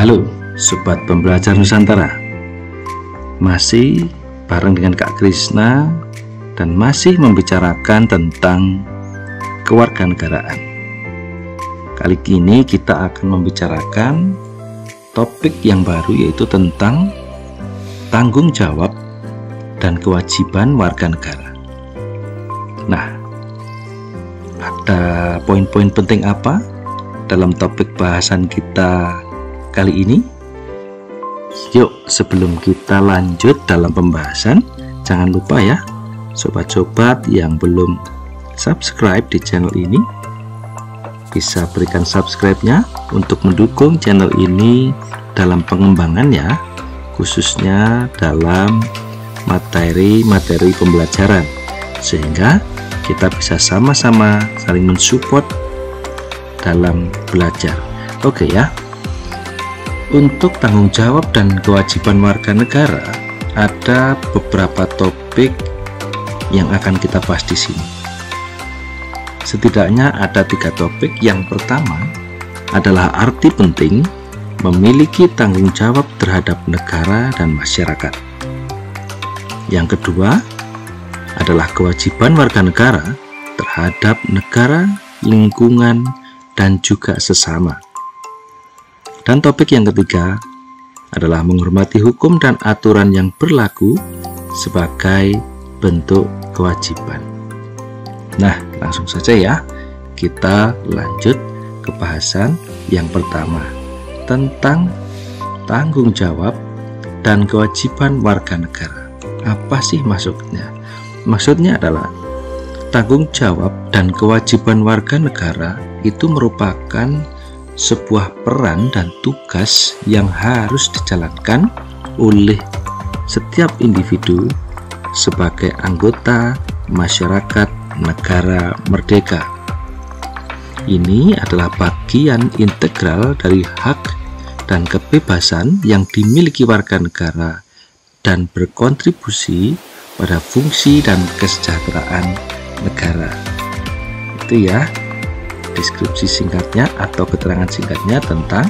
Halo Sobat Pembelajar Nusantara, masih bareng dengan Kak Krisna dan masih membicarakan tentang kewarganegaraan. Kali ini kita akan membicarakan topik yang baru, yaitu tentang tanggung jawab dan kewajiban warga negara. Nah, ada poin-poin penting apa dalam topik bahasan kita kali ini? Yuk, sebelum kita lanjut dalam pembahasan, jangan lupa ya sobat-sobat yang belum subscribe di channel ini, bisa berikan subscribe-nya untuk mendukung channel ini dalam pengembangannya, khususnya dalam materi-materi pembelajaran, sehingga kita bisa sama-sama saling mensupport dalam belajar. Oke ya. Untuk tanggung jawab dan kewajiban warga negara, ada beberapa topik yang akan kita bahas di sini. Setidaknya ada 3 topik. Yang pertama adalah arti penting memiliki tanggung jawab terhadap negara dan masyarakat. Yang kedua adalah kewajiban warga negara terhadap negara, lingkungan, dan juga sesama. Dan topik yang ketiga adalah menghormati hukum dan aturan yang berlaku sebagai bentuk kewajiban. Nah, langsung saja ya, kita lanjut ke bahasan yang pertama tentang tanggung jawab dan kewajiban warga negara. Apa sih maksudnya? Maksudnya adalah tanggung jawab dan kewajiban warga negara itu merupakan sebuah peran dan tugas yang harus dijalankan oleh setiap individu sebagai anggota masyarakat negara merdeka. Ini adalah bagian integral dari hak dan kebebasan yang dimiliki warga negara dan berkontribusi pada fungsi dan kesejahteraan negara. Itu ya deskripsi singkatnya atau keterangan singkatnya tentang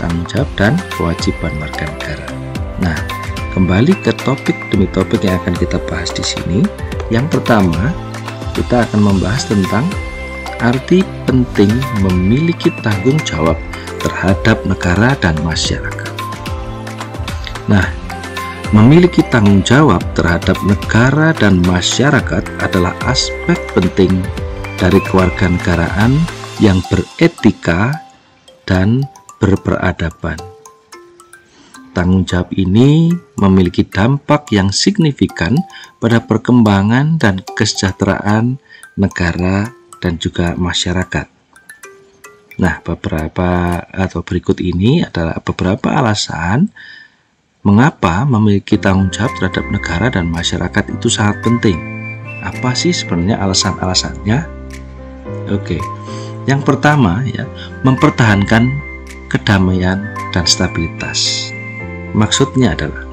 tanggung jawab dan kewajiban warga negara. Nah, kembali ke topik demi topik yang akan kita bahas di sini. Yang pertama, kita akan membahas tentang arti penting memiliki tanggung jawab terhadap negara dan masyarakat. Nah, memiliki tanggung jawab terhadap negara dan masyarakat adalah aspek penting dari kewarganegaraan yang beretika dan berperadaban. Tanggung jawab ini memiliki dampak yang signifikan pada perkembangan dan kesejahteraan negara dan juga masyarakat. Nah, berikut ini adalah beberapa alasan mengapa memiliki tanggung jawab terhadap negara dan masyarakat itu sangat penting. Apa sih sebenarnya alasan-alasannya? Oke. Yang pertama ya, mempertahankan kedamaian dan stabilitas. Maksudnya adalah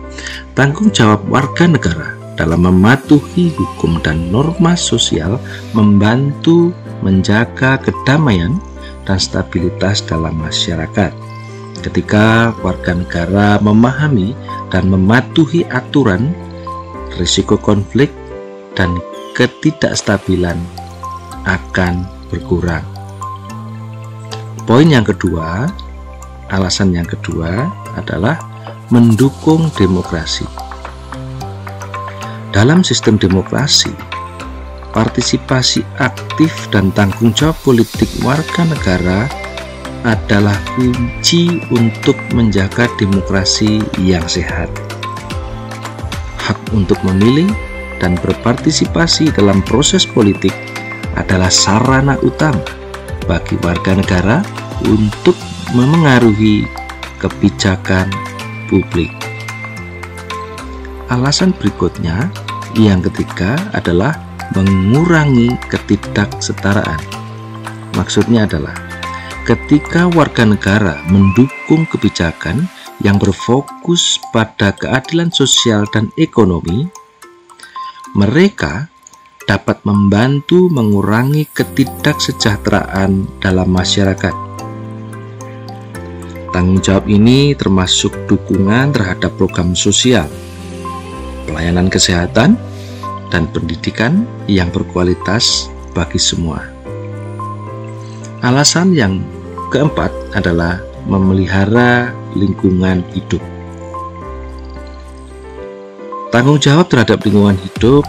tanggung jawab warga negara dalam mematuhi hukum dan norma sosial membantu menjaga kedamaian dan stabilitas dalam masyarakat. Ketika warga negara memahami dan mematuhi aturan, risiko konflik dan ketidakstabilan akan berkurang. Poin yang kedua, alasan yang kedua adalah mendukung demokrasi. Dalam sistem demokrasi, partisipasi aktif dan tanggung jawab politik warga negara adalah kunci untuk menjaga demokrasi yang sehat. Hak untuk memilih dan berpartisipasi dalam proses politik adalah sarana utama bagi warga negara untuk memengaruhi kebijakan publik. Alasan berikutnya, yang ketiga, adalah mengurangi ketidaksetaraan. Maksudnya adalah ketika warga negara mendukung kebijakan yang berfokus pada keadilan sosial dan ekonomi, mereka dapat membantu mengurangi ketidaksejahteraan dalam masyarakat. Tanggung jawab ini termasuk dukungan terhadap program sosial, pelayanan kesehatan, dan pendidikan yang berkualitas bagi semua. Alasan yang keempat adalah memelihara lingkungan hidup. Tanggung jawab terhadap lingkungan hidup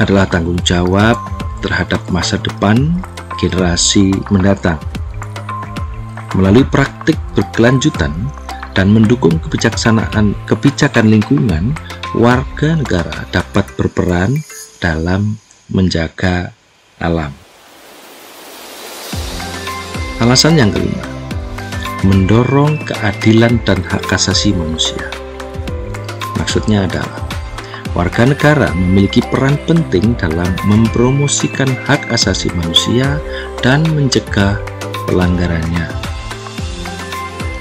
adalah tanggung jawab terhadap masa depan generasi mendatang. Melalui praktik berkelanjutan dan mendukung kebijakan lingkungan, warga negara dapat berperan dalam menjaga alam. Alasan yang kelima, mendorong keadilan dan hak asasi manusia. Maksudnya adalah warga negara memiliki peran penting dalam mempromosikan hak asasi manusia dan mencegah pelanggarannya.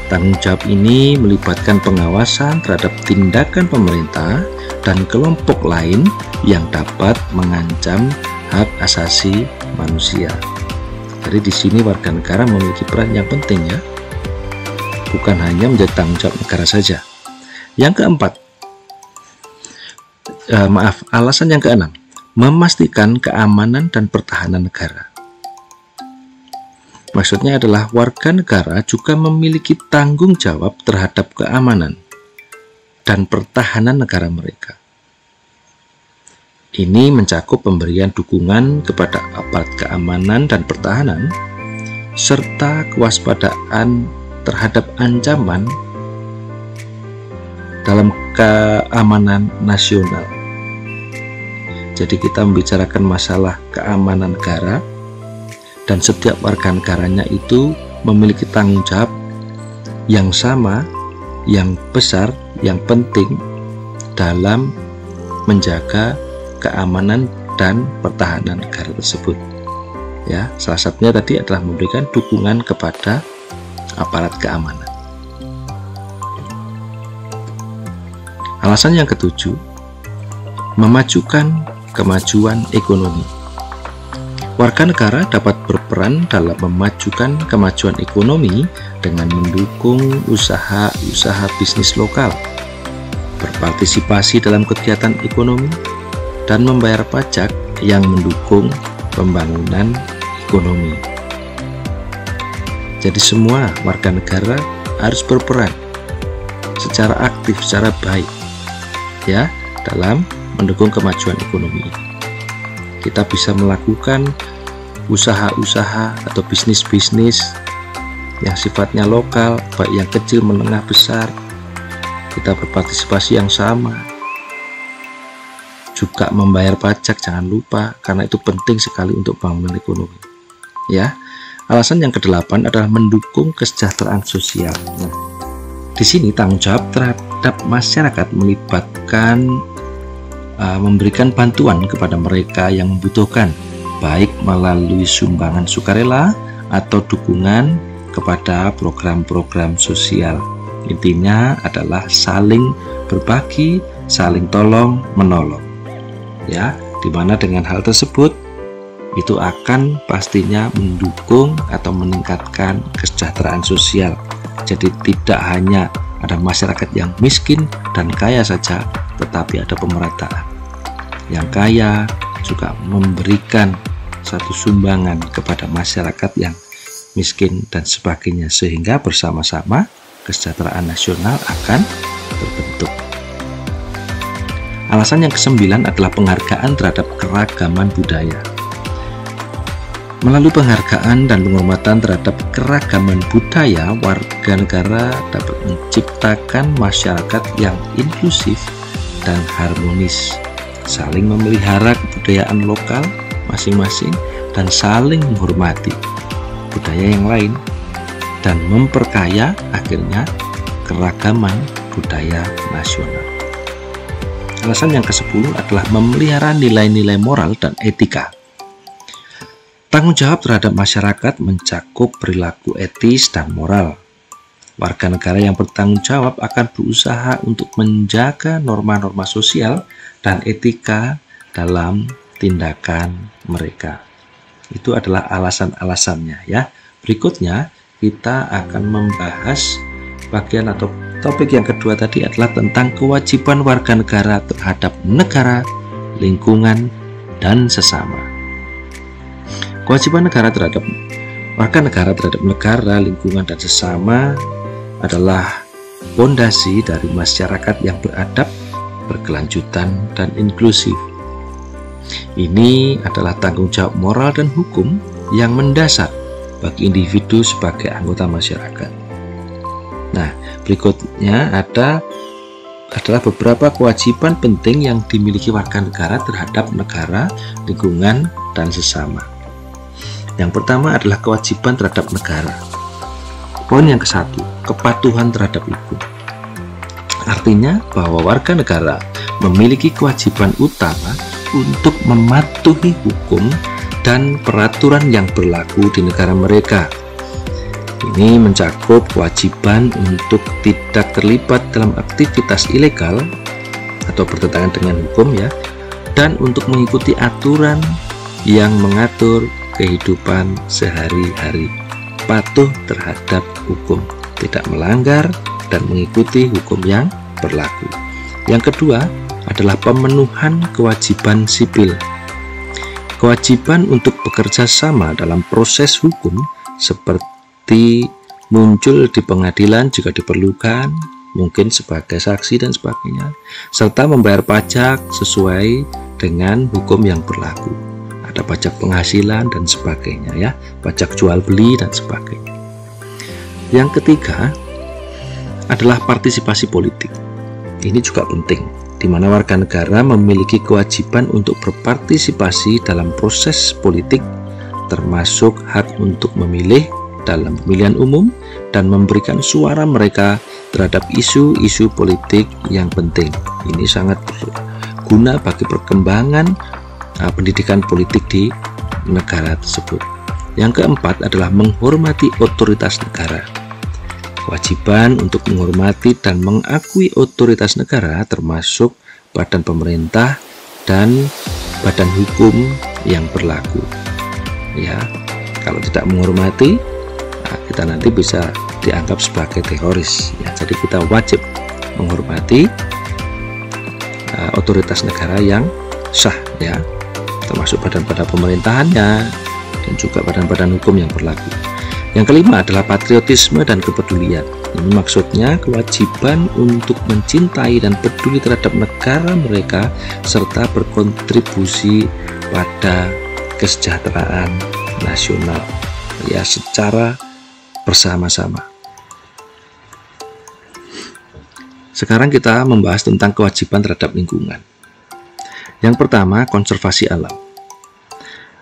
Tanggung jawab ini melibatkan pengawasan terhadap tindakan pemerintah dan kelompok lain yang dapat mengancam hak asasi manusia. Jadi di sini warga negara memiliki peran yang penting ya, bukan hanya menjadi tanggung jawab negara saja. Yang keempat, alasan yang keenam, memastikan keamanan dan pertahanan negara. Maksudnya adalah warga negara juga memiliki tanggung jawab terhadap keamanan dan pertahanan negara mereka. Ini mencakup pemberian dukungan kepada aparat keamanan dan pertahanan, serta kewaspadaan terhadap ancaman dalam keamanan nasional. Jadi kita membicarakan masalah keamanan negara, dan setiap warga negaranya itu memiliki tanggung jawab yang sama, yang besar, yang penting dalam menjaga keamanan dan pertahanan negara tersebut. Ya, salah satunya tadi adalah memberikan dukungan kepada aparat keamanan. Alasan yang ketujuh, memajukan kemajuan ekonomi. Warga negara dapat berperan dalam memajukan kemajuan ekonomi dengan mendukung usaha-usaha bisnis lokal, berpartisipasi dalam kegiatan ekonomi, dan membayar pajak yang mendukung pembangunan ekonomi. Jadi semua warga negara harus berperan secara aktif, secara baik ya dalam mendukung kemajuan ekonomi. Kita bisa melakukan usaha-usaha atau bisnis-bisnis yang sifatnya lokal, baik yang kecil, menengah, besar. Kita berpartisipasi yang sama. Juga membayar pajak, jangan lupa, karena itu penting sekali untuk bangunan ekonomi. Ya, alasan yang kedelapan adalah mendukung kesejahteraan sosial. Nah, di sini tanggung jawab terhadap masyarakat melibatkan memberikan bantuan kepada mereka yang membutuhkan, baik melalui sumbangan sukarela atau dukungan kepada program-program sosial. Intinya adalah saling berbagi, saling tolong menolong. Ya, dimana dengan hal tersebut itu akan pastinya mendukung atau meningkatkan kesejahteraan sosial. Jadi tidak hanya ada masyarakat yang miskin dan kaya saja, tetapi ada pemerataan. Yang kaya juga memberikan satu sumbangan kepada masyarakat yang miskin dan sebagainya, sehingga bersama-sama kesejahteraan nasional akan terbentuk. Alasan yang kesembilan adalah penghargaan terhadap keragaman budaya. Melalui penghargaan dan penghormatan terhadap keragaman budaya, warga negara dapat menciptakan masyarakat yang inklusif dan harmonis, saling memelihara kebudayaan lokal masing-masing dan saling menghormati budaya yang lain, dan memperkaya akhirnya keragaman budaya nasional. Alasan yang ke-10 adalah memelihara nilai-nilai moral dan etika. Tanggung jawab terhadap masyarakat mencakup perilaku etis dan moral. Warga negara yang bertanggung jawab akan berusaha untuk menjaga norma-norma sosial dan etika dalam tindakan mereka. Itu adalah alasan-alasannya ya. Berikutnya kita akan membahas bagian atau topik yang kedua tadi adalah tentang kewajiban warga negara terhadap negara, lingkungan, dan sesama. Kewajiban negara terhadap warga negara terhadap negara, lingkungan, dan sesama adalah fondasi dari masyarakat yang beradab, berkelanjutan, dan inklusif. Ini adalah tanggung jawab moral dan hukum yang mendasar bagi individu sebagai anggota masyarakat. Nah, berikutnya adalah beberapa kewajiban penting yang dimiliki warga negara terhadap negara, lingkungan, dan sesama. Yang pertama adalah kewajiban terhadap negara. Poin yang ke-1, kepatuhan terhadap hukum. Artinya bahwa warga negara memiliki kewajiban utama untuk mematuhi hukum dan peraturan yang berlaku di negara mereka. Ini mencakup kewajiban untuk tidak terlibat dalam aktivitas ilegal atau bertentangan dengan hukum ya, dan untuk mengikuti aturan yang mengatur kehidupan sehari-hari, patuh terhadap hukum, tidak melanggar dan mengikuti hukum yang berlaku. Yang kedua adalah pemenuhan kewajiban sipil. Kewajiban untuk bekerja sama dalam proses hukum seperti muncul di pengadilan jika diperlukan, mungkin sebagai saksi dan sebagainya, serta membayar pajak sesuai dengan hukum yang berlaku. Ada pajak penghasilan dan sebagainya ya, pajak jual beli dan sebagainya. Yang ketiga adalah partisipasi politik. Ini juga penting, di mana warga negara memiliki kewajiban untuk berpartisipasi dalam proses politik, termasuk hak untuk memilih dalam pemilihan umum dan memberikan suara mereka terhadap isu-isu politik yang penting. Ini sangat berguna bagi perkembangan pendidikan politik di negara tersebut. Yang keempat adalah menghormati otoritas negara. Kewajiban untuk menghormati dan mengakui otoritas negara termasuk badan pemerintah dan badan hukum yang berlaku. Ya, kalau tidak menghormati, kita nanti bisa dianggap sebagai teroris. Ya, jadi kita wajib menghormati otoritas negara yang sah, ya, termasuk badan-badan pemerintahannya dan juga badan-badan hukum yang berlaku. Yang kelima adalah patriotisme dan kepedulian. Ini maksudnya kewajiban untuk mencintai dan peduli terhadap negara mereka serta berkontribusi pada kesejahteraan nasional ya secara bersama-sama. Sekarang kita membahas tentang kewajiban terhadap lingkungan. Yang pertama, konservasi alam.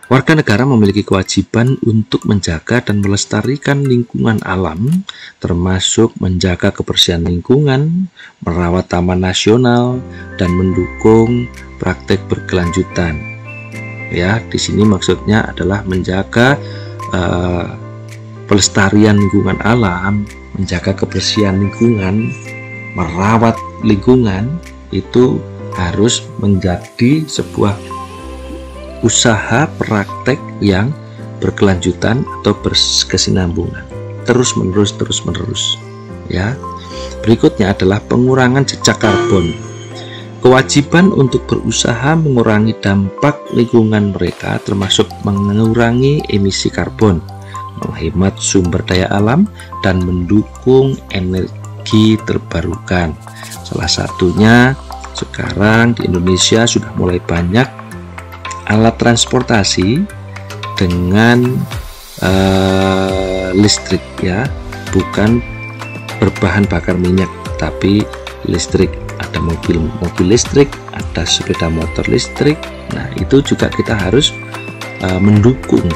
Warga negara memiliki kewajiban untuk menjaga dan melestarikan lingkungan alam, termasuk menjaga kebersihan lingkungan, merawat taman nasional, dan mendukung praktek berkelanjutan. Ya, di sini maksudnya adalah menjaga pelestarian lingkungan alam, menjaga kebersihan lingkungan, merawat lingkungan, itu harus menjadi sebuah usaha praktek yang berkelanjutan atau berkesinambungan terus menerus ya. Berikutnya adalah pengurangan jejak karbon. Kewajiban untuk berusaha mengurangi dampak lingkungan mereka termasuk mengurangi emisi karbon, menghemat sumber daya alam, dan mendukung energi terbarukan. Salah satunya sekarang di Indonesia sudah mulai banyak alat transportasi dengan listrik ya, bukan berbahan bakar minyak tapi listrik. Ada mobil listrik, ada sepeda motor listrik. Nah, itu juga kita harus mendukung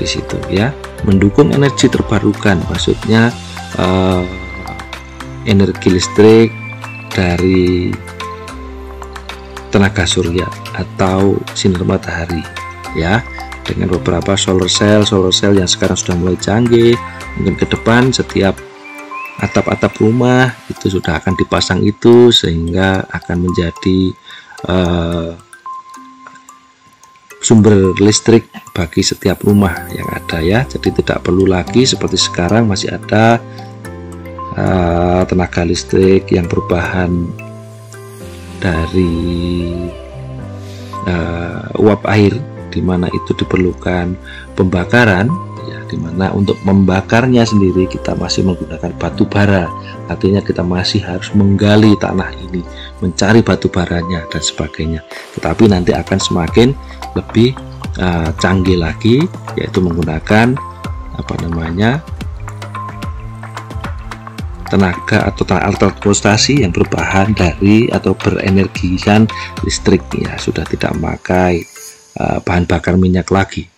di situ ya, mendukung energi terbarukan, maksudnya energi listrik dari tenaga surya atau sinar matahari ya, dengan beberapa solar cell yang sekarang sudah mulai canggih. Mungkin ke depan setiap atap-atap rumah itu sudah akan dipasang itu, sehingga akan menjadi sumber listrik bagi setiap rumah yang ada ya. Jadi tidak perlu lagi seperti sekarang masih ada tenaga listrik yang berbahan dari uap air, di mana itu diperlukan pembakaran ya, di mana untuk membakarnya sendiri kita masih menggunakan batu bara. Artinya kita masih harus menggali tanah ini, mencari batu baranya dan sebagainya. Tetapi nanti akan semakin lebih canggih lagi, yaitu menggunakan tenaga atau alat transportasi yang berbahan dari atau berenergikan listrik ya, sudah tidak memakai bahan bakar minyak lagi.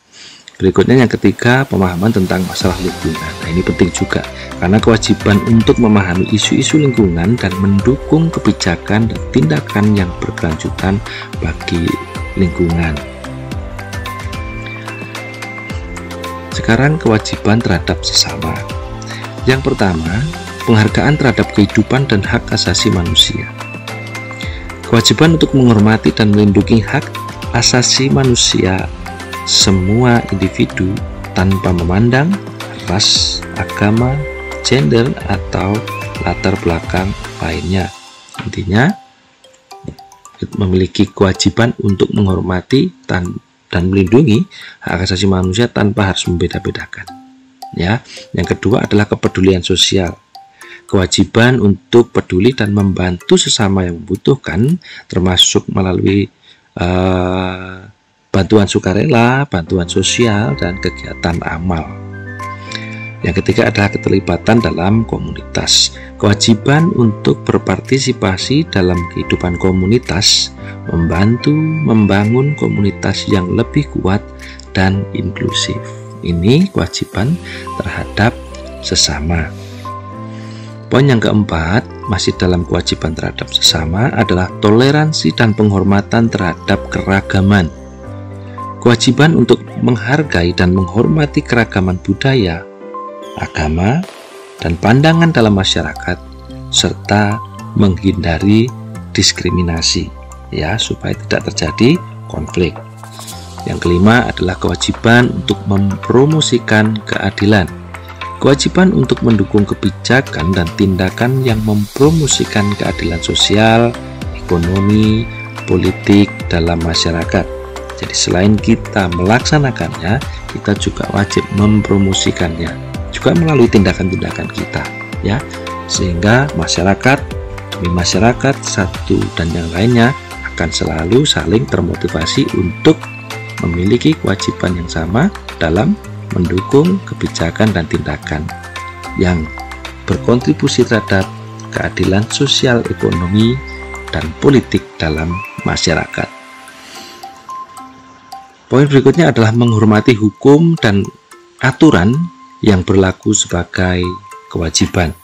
Berikutnya yang ketiga, pemahaman tentang masalah lingkungan. Nah, ini penting juga karena kewajiban untuk memahami isu-isu lingkungan dan mendukung kebijakan dan tindakan yang berkelanjutan bagi lingkungan. Sekarang kewajiban terhadap sesama. Yang pertama, penghargaan terhadap kehidupan dan hak asasi manusia. Kewajiban untuk menghormati dan melindungi hak asasi manusia semua individu tanpa memandang ras, agama, gender, atau latar belakang lainnya. Intinya, memiliki kewajiban untuk menghormati dan melindungi hak asasi manusia tanpa harus membeda-bedakan. Ya, yang kedua adalah kepedulian sosial. Kewajiban untuk peduli dan membantu sesama yang membutuhkan, termasuk melalui bantuan sukarela, bantuan sosial, dan kegiatan amal. Yang ketiga adalah keterlibatan dalam komunitas. Kewajiban untuk berpartisipasi dalam kehidupan komunitas, membantu membangun komunitas yang lebih kuat dan inklusif. Ini kewajiban terhadap sesama. Poin yang keempat, masih dalam kewajiban terhadap sesama, adalah toleransi dan penghormatan terhadap keragaman. Kewajiban untuk menghargai dan menghormati keragaman budaya, agama, dan pandangan dalam masyarakat, serta menghindari diskriminasi, ya, supaya tidak terjadi konflik. Yang kelima adalah kewajiban untuk mempromosikan keadilan. Kewajiban untuk mendukung kebijakan dan tindakan yang mempromosikan keadilan sosial, ekonomi, politik dalam masyarakat. Jadi selain kita melaksanakannya, kita juga wajib mempromosikannya, juga melalui tindakan-tindakan kita, ya, sehingga masyarakat demi masyarakat satu dan yang lainnya akan selalu saling termotivasi untuk memiliki kewajiban yang sama dalam mendukung kebijakan dan tindakan yang berkontribusi terhadap keadilan sosial, ekonomi, dan politik dalam masyarakat. Poin berikutnya adalah menghormati hukum dan aturan yang berlaku sebagai kewajiban.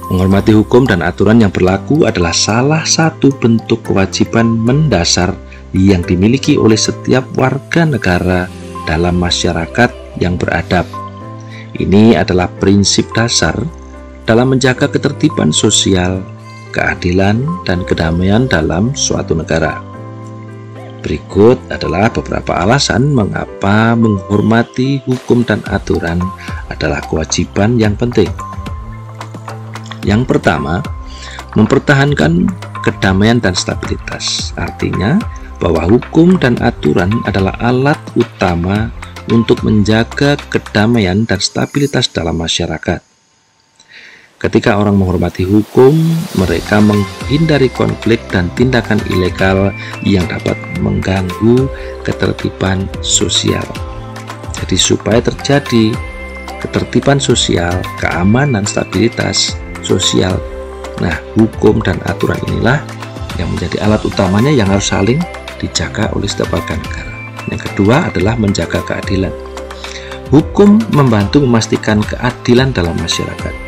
Menghormati hukum dan aturan yang berlaku adalah salah satu bentuk kewajiban mendasar yang dimiliki oleh setiap warga negara dalam masyarakat yang beradab. Ini adalah prinsip dasar dalam menjaga ketertiban sosial, keadilan, dan kedamaian dalam suatu negara. Berikut adalah beberapa alasan mengapa menghormati hukum dan aturan adalah kewajiban yang penting. Yang pertama, mempertahankan kedamaian dan stabilitas. Artinya bahwa hukum dan aturan adalah alat utama untuk menjaga kedamaian dan stabilitas dalam masyarakat. Ketika orang menghormati hukum, mereka menghindari konflik dan tindakan ilegal yang dapat mengganggu ketertiban sosial. Jadi supaya terjadi ketertiban sosial, keamanan, stabilitas sosial, nah hukum dan aturan inilah yang menjadi alat utamanya yang harus saling dijaga oleh setiap warga negara. Yang kedua adalah menjaga keadilan. Hukum membantu memastikan keadilan dalam masyarakat.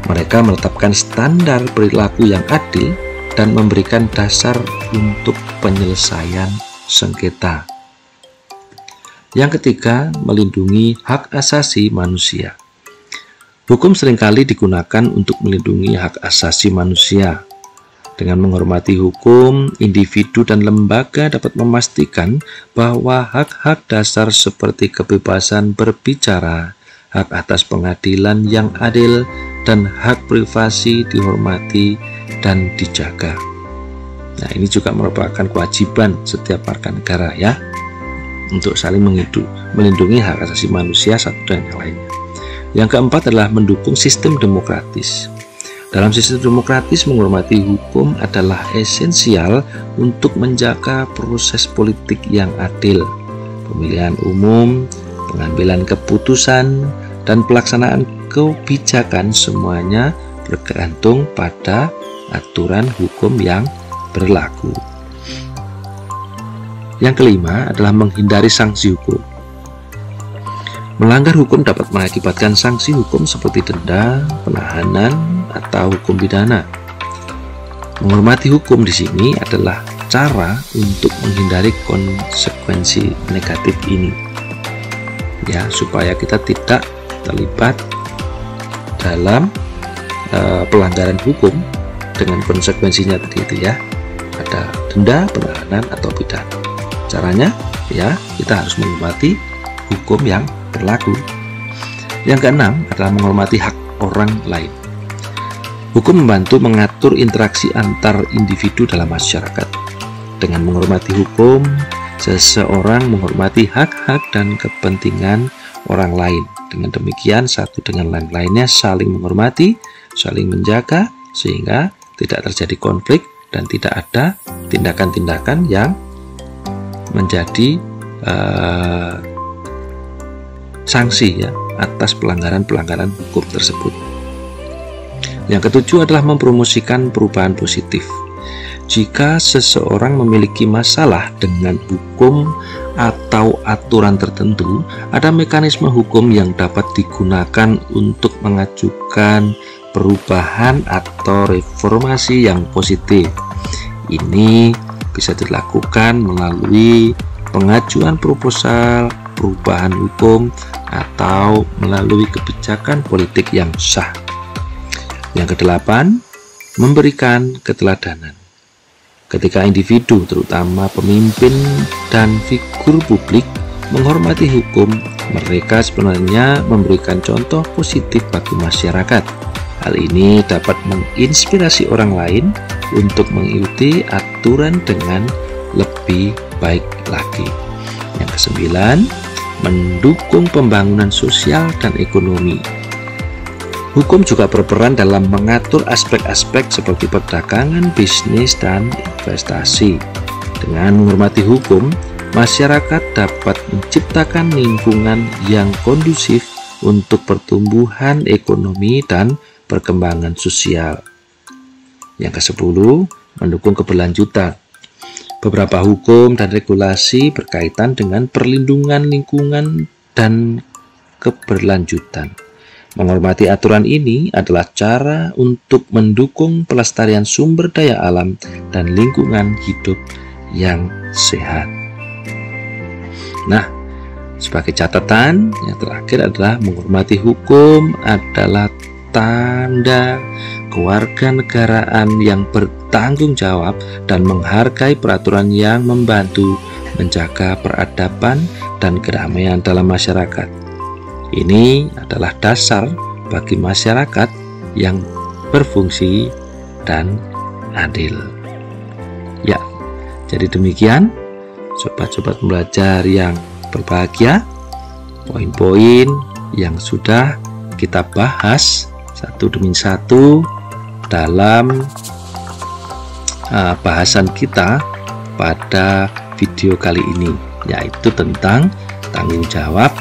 Mereka menetapkan standar perilaku yang adil dan memberikan dasar untuk penyelesaian sengketa. Yang ketiga, melindungi hak asasi manusia. Hukum seringkali digunakan untuk melindungi hak asasi manusia. Dengan menghormati hukum, individu dan lembaga dapat memastikan bahwa hak-hak dasar seperti kebebasan berbicara, hak atas pengadilan yang adil, dan hak privasi dihormati dan dijaga. Nah, ini juga merupakan kewajiban setiap warga negara ya, untuk saling melindungi hak asasi manusia satu dan yang lainnya. Yang keempat adalah mendukung sistem demokratis. Dalam sistem demokratis, menghormati hukum adalah esensial untuk menjaga proses politik yang adil, pemilihan umum, pengambilan keputusan, dan pelaksanaan kebijakan semuanya bergantung pada aturan hukum yang berlaku. Yang kelima adalah menghindari sanksi hukum. Melanggar hukum dapat mengakibatkan sanksi hukum seperti denda, penahanan, atau hukum pidana. Menghormati hukum di sini adalah cara untuk menghindari konsekuensi negatif ini, ya, supaya kita tidak terlibat dalam pelanggaran hukum dengan konsekuensinya tadi itu ya, ada denda, penahanan, atau pidana. Caranya ya, kita harus menghormati hukum yang berlaku. Yang keenam adalah menghormati hak orang lain. Hukum membantu mengatur interaksi antar individu dalam masyarakat. Dengan menghormati hukum, seseorang menghormati hak-hak dan kepentingan orang lain. Dengan demikian, satu dengan yang lainnya saling menghormati, saling menjaga, sehingga tidak terjadi konflik dan tidak ada tindakan-tindakan yang menjadi sanksi ya atas pelanggaran-pelanggaran hukum tersebut. Yang ketujuh adalah mempromosikan perubahan positif. Jika seseorang memiliki masalah dengan hukum atau aturan tertentu, ada mekanisme hukum yang dapat digunakan untuk mengajukan perubahan atau reformasi yang positif. Ini bisa dilakukan melalui pengajuan proposal perubahan hukum atau melalui kebijakan politik yang sah. Yang kedelapan, memberikan keteladanan. Ketika individu, terutama pemimpin dan figur publik, menghormati hukum, mereka sebenarnya memberikan contoh positif bagi masyarakat. Hal ini dapat menginspirasi orang lain untuk mengikuti aturan dengan lebih baik lagi. Yang kesembilan, mendukung pembangunan sosial dan ekonomi. Hukum juga berperan dalam mengatur aspek-aspek seperti perdagangan, bisnis, dan investasi. Dengan menghormati hukum, masyarakat dapat menciptakan lingkungan yang kondusif untuk pertumbuhan ekonomi dan perkembangan sosial. Yang ke-10, mendukung keberlanjutan. Beberapa hukum dan regulasi berkaitan dengan perlindungan lingkungan dan keberlanjutan. Menghormati aturan ini adalah cara untuk mendukung pelestarian sumber daya alam dan lingkungan hidup yang sehat. Nah, sebagai catatan, yang terakhir adalah menghormati hukum adalah tanda kewarganegaraan yang bertanggung jawab dan menghargai peraturan yang membantu menjaga peradaban dan kedamaian dalam masyarakat. Ini adalah dasar bagi masyarakat yang berfungsi dan adil. Ya, jadi demikian sobat-sobat belajar yang berbahagia, poin-poin yang sudah kita bahas satu demi satu dalam bahasan kita pada video kali ini, yaitu tentang tanggung jawab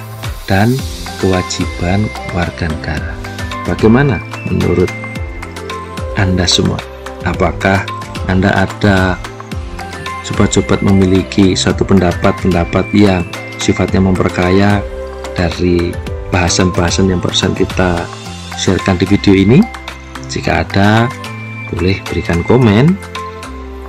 dan kewajiban warga negara. Bagaimana menurut Anda semua? Apakah Anda ada sobat-sobat memiliki satu pendapat yang sifatnya memperkaya dari bahasan-bahasan yang barusan kita sharekan di video ini? Jika ada, boleh berikan komen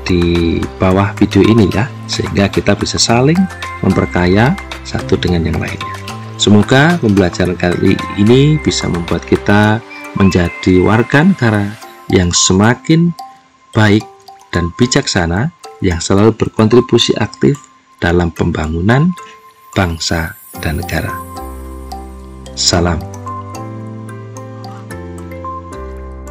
di bawah video ini ya, sehingga kita bisa saling memperkaya satu dengan yang lainnya. Semoga pembelajaran kali ini bisa membuat kita menjadi warga negara yang semakin baik dan bijaksana yang selalu berkontribusi aktif dalam pembangunan bangsa dan negara. Salam